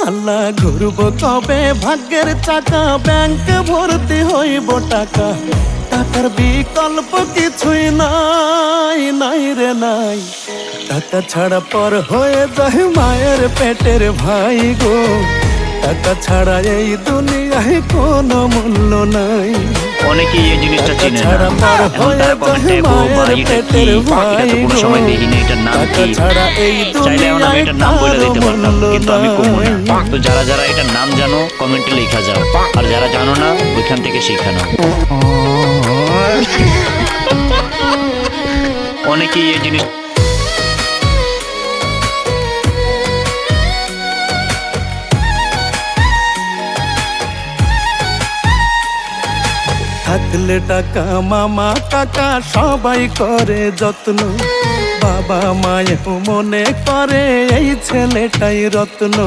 আল্লাহ ঘুরব কবে ভাগ্যের চাকা, ব্যাংকে ভর্তি হইব টাকা, টাকার বিকল্প কিছুই নাই, নাই রে নাই। টাকা ছাড়া পর হয়ে যায় মায়ের পেটের ভাই গো, টাকা ছাড়া এই দুনিয়ায় কোনো মূল্য নাই। অনেকেই এই জিনিসটা চিনে না, এখন তারা কমেন্টে ও ভাই এটা কি, এটা তো কোনো সময় দেখিনি, এটার নাম কি? চাইলে এখন আমি এটার নাম বলে দিতে পারতাম, কিন্তু আমি কমু না। তো যারা যারা এটার নাম জানো কমেন্টে লেখা যাও, আর যারা জানো না ওইখান থেকে শিখে নাও। অনেকেই এই জিনিস থাকলে টাকা মামা কাকা সবাই করে যত্ন, বাবা মায়েও মনে করে এই ছেলেটাই রত্ন।